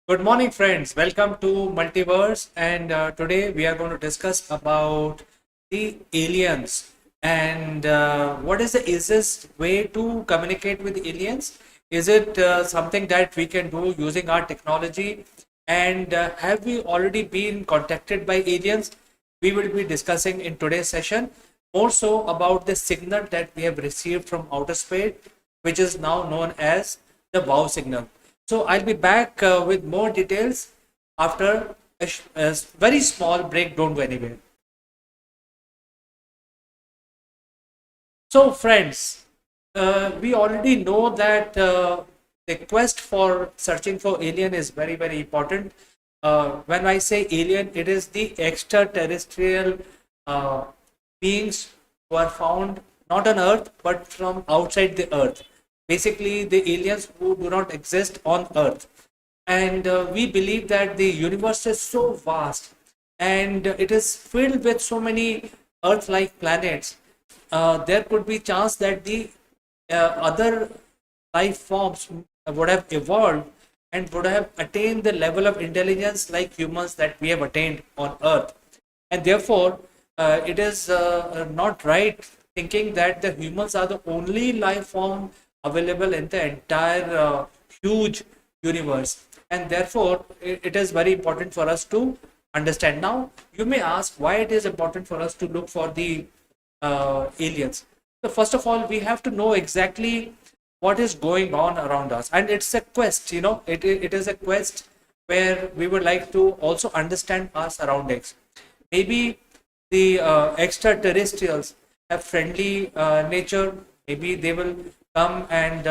Good morning, friends. Welcome to Multiverse, and today we are going to discuss about the aliens and what is the easiest way to communicate with aliens. Is it something that we can do using our technology? And have we already been contacted by aliens? We will be discussing in today's session more so about the signal that we have received from outer space, which is now known as the wow signal. So I'll be back with more details after a very small break. Don't go anywhere. So, friends, we already know that the quest for searching for alien is very, very important. When I say alien, it is the extraterrestrial uh, beings who are found not on Earth but from outside the Earth. Basically, the aliens who do not exist on Earth. And we believe that the universe is so vast and it is filled with so many Earth-like planets. There could be chance that the other life forms would have evolved and would have attained the level of intelligence like humans that we have attained on Earth. And therefore, it is not right thinking that the humans are the only life form available in the entire huge universe. And therefore, it is very important for us to understand. Now, you may ask why it is important for us to look for the aliens. So first of all, we have to know exactly what is going on around us, and it's a quest. It is a quest where we would like to also understand our surroundings. Maybe the extraterrestrials have friendly nature. Maybe they will come and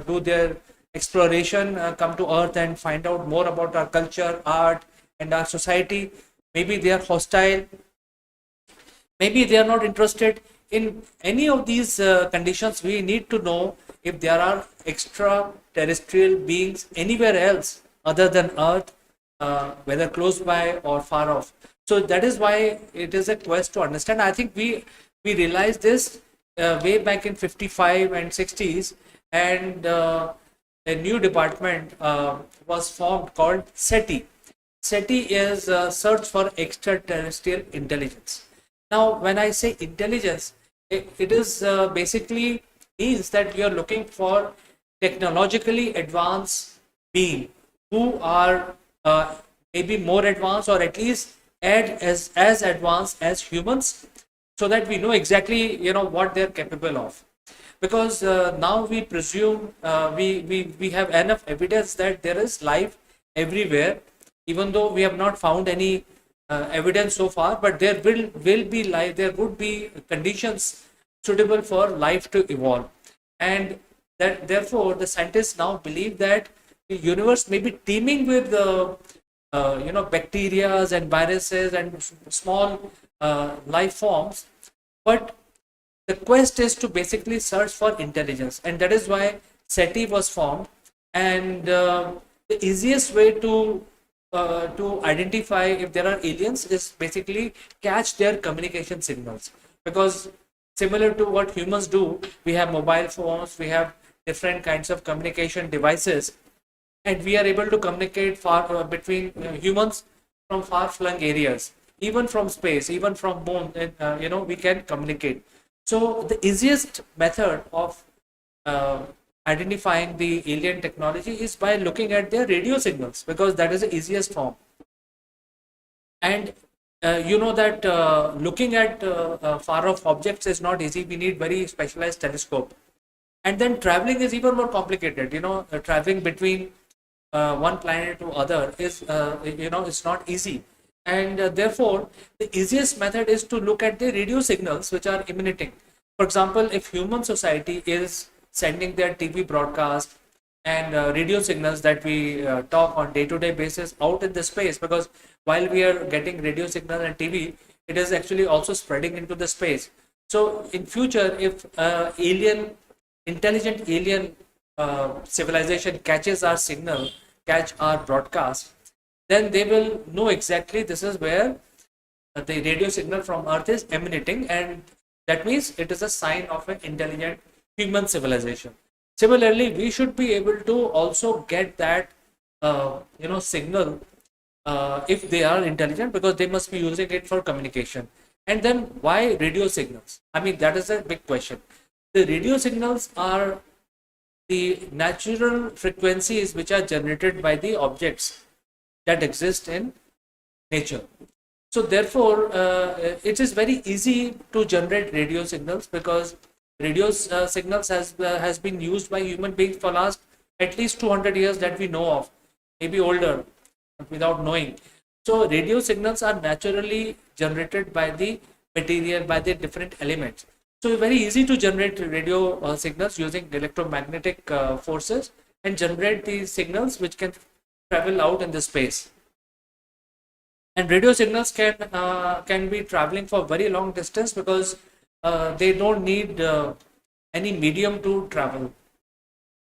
do their exploration, come to Earth and find out more about our culture, art, and our society. Maybe they are hostile. Maybe they are not interested in any of these conditions. We need to know if there are extraterrestrial beings anywhere else other than Earth, whether close by or far off. So that is why it is a quest to understand. I think we realized this way back in 55 and 60s, and a new department was formed called SETI. SETI is search for extraterrestrial intelligence. Now, when I say intelligence, it is basically means that we are looking for technologically advanced being who are maybe more advanced or at least as advanced as humans, so that we know exactly what they're capable of. Because now we presume we have enough evidence that there is life everywhere, even though we have not found any evidence so far, but there will be life, there would be conditions suitable for life to evolve. And that therefore the scientists now believe that the universe may be teeming with bacteria and viruses and small life forms, but the quest is to basically search for intelligence, and that is why SETI was formed. And the easiest way to identify if there are aliens is basically catch their communication signals. Because similar to what humans do, we have mobile phones, we have different kinds of communication devices, and we are able to communicate far between humans from far flung areas, even from space, even from moon. We can communicate. So the easiest method of uh, identifying the alien technology is by looking at their radio signals, because that is the easiest form. And you know that looking at far off objects is not easy. We need very specialized telescope. And then traveling is even more complicated. Traveling between one planet to other is it's not easy. And therefore the easiest method is to look at the radio signals which are emanating. For example, if human society is sending their TV broadcast and radio signals that we talk on day-to-day basis out in the space, because while we are getting radio signal and TV, it is actually also spreading into the space. So in future, if intelligent alien civilization catches our signal, catch our broadcast, then they will know exactly this is where the radio signal from Earth is emanating, and that means it is a sign of an intelligent human civilization. Similarly, we should be able to also get that signal, if they are intelligent, because they must be using it for communication. And then why radio signals? I mean, that is a big question. The radio signals are the natural frequencies which are generated by the objects that exist in nature. So therefore, it is very easy to generate radio signals, because radio signals has been used by human beings for last at least 200 years that we know of, maybe older, without knowing. So radio signals are naturally generated by the material, by the different elements. So it's very easy to generate radio signals using electromagnetic forces, and generate these signals which can travel out in the space. And radio signals can be traveling for very long distance, because they don't need any medium to travel,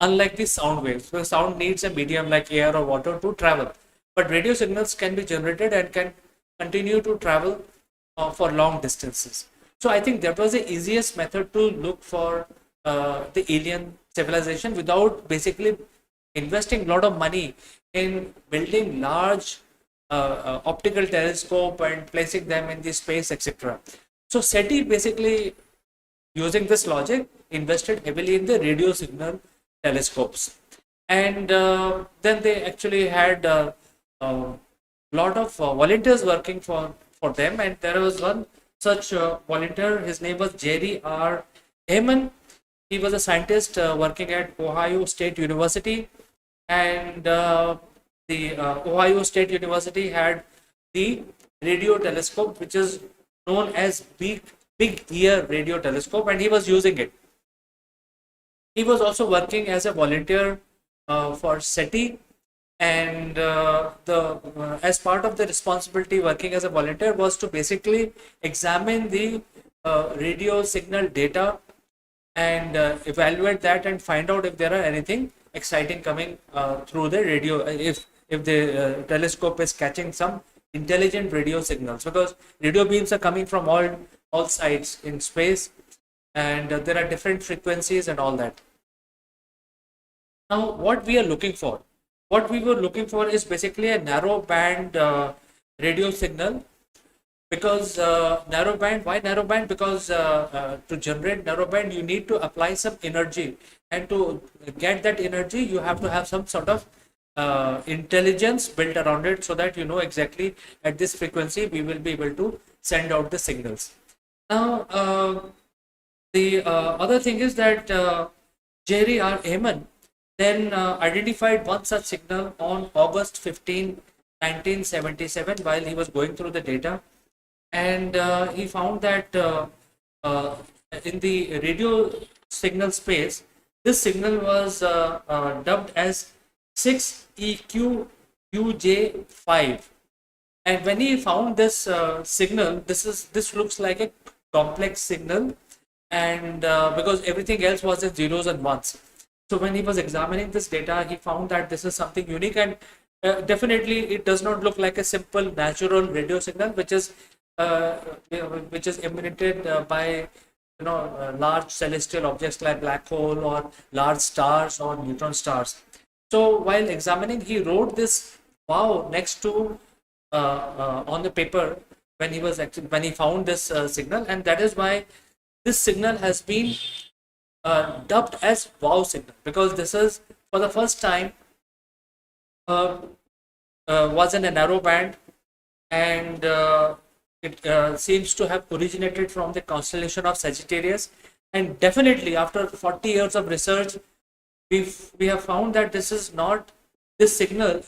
unlike the sound waves, where sound needs a medium like air or water to travel. But radio signals can be generated and can continue to travel for long distances. So I think that was the easiest method to look for the alien civilization, without basically investing a lot of money in building large optical telescope and placing them in the space, etc. So SETI basically, using this logic, invested heavily in the radio signal telescopes. And then they actually had a lot of volunteers working for them. And there was one such volunteer, his name was Jerry R. Heyman. He was a scientist working at Ohio State University. And the Ohio State University had the radio telescope, which is known as Big Ear Radio Telescope, and he was using it. He was also working as a volunteer for SETI, and as part of the responsibility working as a volunteer was to basically examine the radio signal data, and evaluate that, and find out if there are anything exciting coming through the radio, if the telescope is catching some intelligent radio signals, because radio beams are coming from all sides in space, and there are different frequencies and all that. Now, what we are looking for, what we were looking for is basically a narrow band radio signal. Because narrow band, why narrow band? Because to generate narrow band, you need to apply some energy, and to get that energy, you have to have some sort of intelligence built around it, so that you know exactly at this frequency we will be able to send out the signals. Now, the other thing is that Jerry R. Heyman then identified one such signal on August 15, 1977, while he was going through the data. And he found that in the radio signal space, this signal was dubbed as 6EQUJ5. And when he found this signal, this looks like a complex signal, and because everything else was in zeros and ones. So when he was examining this data, he found that this is something unique, and definitely it does not look like a simple natural radio signal, which is emanated by large celestial objects like black hole, or large stars, or neutron stars. So while examining, he wrote this wow next to on the paper when he found this signal, and that is why this signal has been dubbed as wow signal, because this is for the first time was in a narrow band, and it seems to have originated from the constellation of Sagittarius. And definitely after 40 years of research, we have found that this signal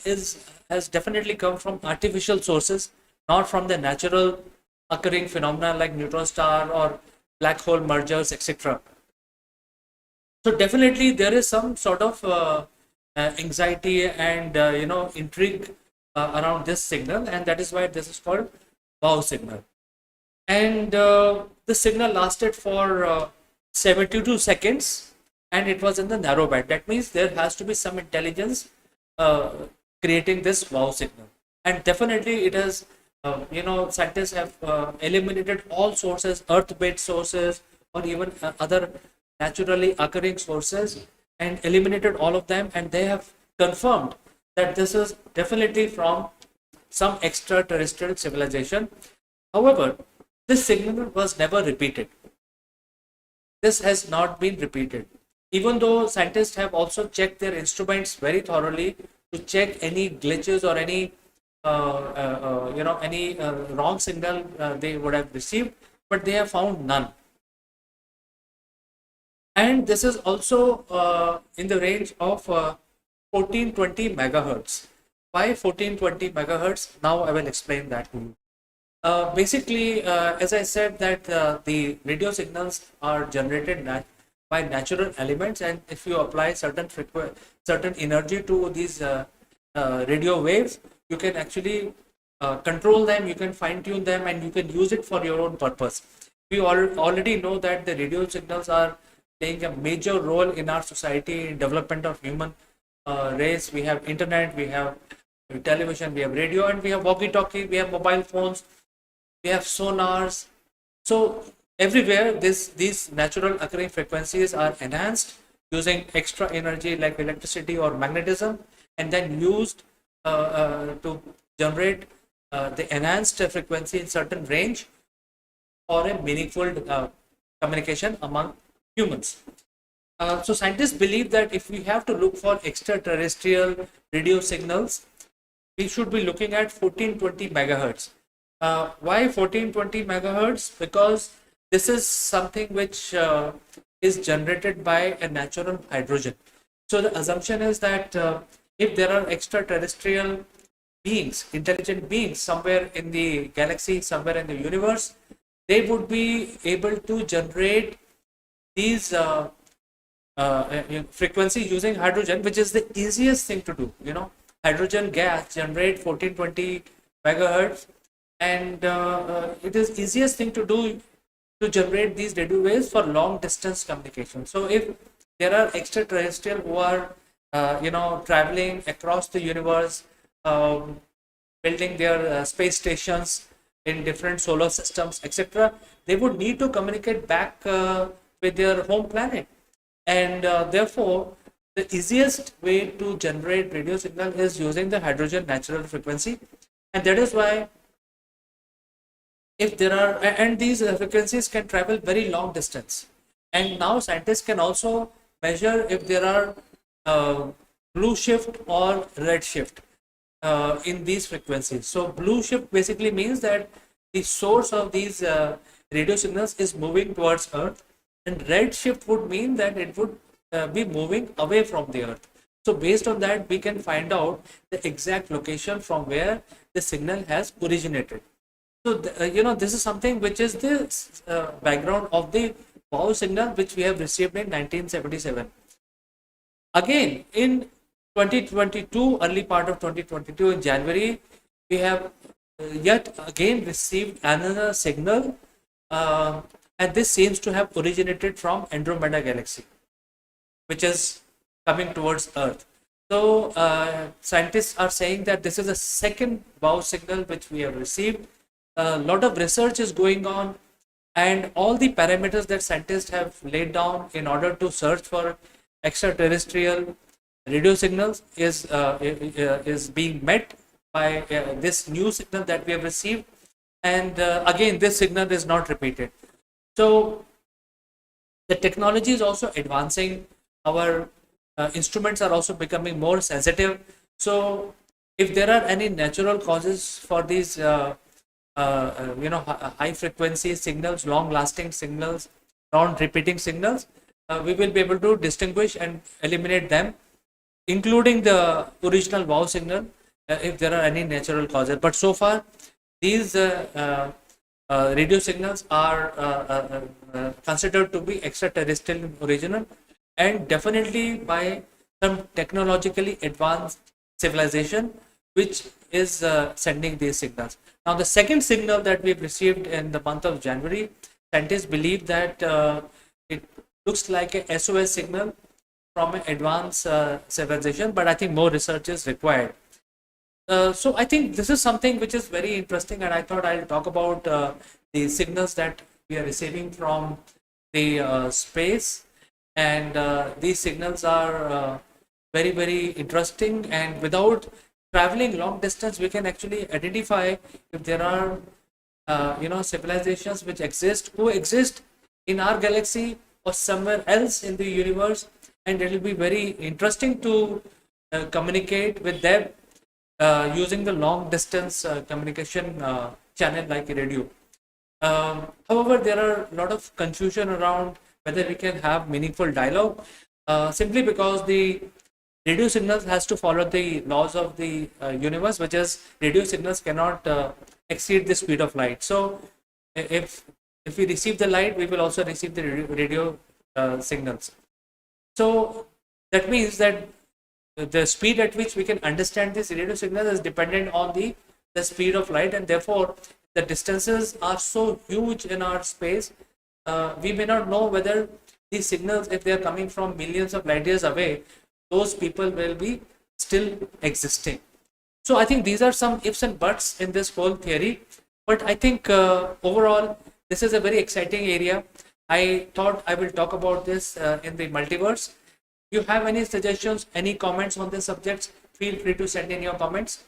has definitely come from artificial sources, not from the natural occurring phenomena like neutron star or black hole mergers, etc. So definitely there is some sort of anxiety and intrigue around this signal, and that is why this is called wow signal. And the signal lasted for 72 seconds, and it was in the narrow band. That means there has to be some intelligence creating this wow signal. And definitely it has, scientists have eliminated all sources, earth-based sources, or even other naturally occurring sources, and eliminated all of them, and they have confirmed that this is definitely from some extraterrestrial civilization. However, this signal was never repeated. This has not been repeated. Even though scientists have also checked their instruments very thoroughly to check any glitches or any any wrong signal they would have received, but they have found none. And this is also in the range of 1420 megahertz. Why 1420 megahertz? Now I will explain that to you. Basically, as I said, that the radio signals are generated by natural elements, and if you apply certain energy to these radio waves, you can actually control them, you can fine tune them, and you can use it for your own purpose. We already know that the radio signals are playing a major role in our society in development of human race. We have internet, we have television, we have radio, and we have walkie-talkie, we have mobile phones, we have sonars. So everywhere these natural occurring frequencies are enhanced using extra energy like electricity or magnetism, and then used to generate the enhanced frequency in certain range for a meaningful communication among humans. So scientists believe that if we have to look for extraterrestrial radio signals, we should be looking at 1420 megahertz. Why 1420 megahertz? Because this is something which is generated by a natural hydrogen. So the assumption is that if there are extraterrestrial beings, intelligent beings somewhere in the galaxy, somewhere in the universe, they would be able to generate these frequencies using hydrogen, which is the easiest thing to do. Hydrogen gas generate 1420 megahertz, and it is easiest thing to do to generate these radio waves for long distance communication. So if there are extraterrestrial who are traveling across the universe, building their space stations in different solar systems, etc., they would need to communicate back with their home planet, and therefore the easiest way to generate radio signal is using the hydrogen natural frequency. And that is why, if there are, and these frequencies can travel very long distance, and now scientists can also measure if there are blue shift or red shift in these frequencies. So blue shift basically means that the source of these radio signals is moving towards Earth, and red shift would mean that it would be moving away from the Earth. So based on that, we can find out the exact location from where the signal has originated. So this is something which is the background of the wow signal which we have received in 1977. Again, in 2022, early part of 2022, in January, we have yet again received another signal, and this seems to have originated from Andromeda galaxy, which is coming towards Earth. So scientists are saying that this is the second wow signal which we have received. A lot of research is going on, and all the parameters that scientists have laid down in order to search for extraterrestrial radio signals is being met by this new signal that we have received. And again, this signal is not repeated. So the technology is also advancing. Our instruments are also becoming more sensitive. So if there are any natural causes for these high frequency signals, long lasting signals, non repeating signals, we will be able to distinguish and eliminate them, including the original wow signal, if there are any natural causes. But so far, these radio signals are considered to be extraterrestrial original, and definitely by some technologically advanced civilization which is sending these signals. Now, the second signal that we've received in the month of January, scientists believe that it looks like a SOS signal from an advanced civilization, but I think more research is required. So I think this is something which is very interesting, and I thought I'll talk about the signals that we are receiving from the space, and these signals are very, very interesting. And without traveling long distance, we can actually identify if there are, civilizations which exist, who exist in our galaxy or somewhere else in the universe. And it will be very interesting to communicate with them using the long distance communication channel like radio. However, there are a lot of confusion around whether we can have meaningful dialogue, simply because the radio signals has to follow the laws of the universe, which is radio signals cannot exceed the speed of light. So, if we receive the light, we will also receive the radio signals. So that means that the speed at which we can understand this radio signal is dependent on the speed of light, and therefore the distances are so huge in our space. We may not know whether these signals, if they are coming from millions of light years away, those people will be still existing. So I think these are some ifs and buts in this whole theory. But I think overall, this is a very exciting area. I thought I will talk about this in the multiverse. If you have any suggestions, any comments on this subject, feel free to send in your comments.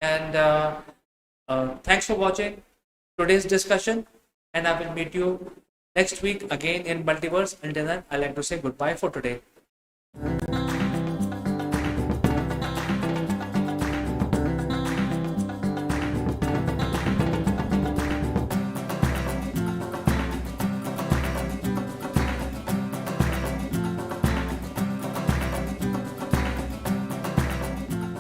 And thanks for watching today's discussion. And I will meet you next week again in multiverse. Until then, I like to say goodbye for today.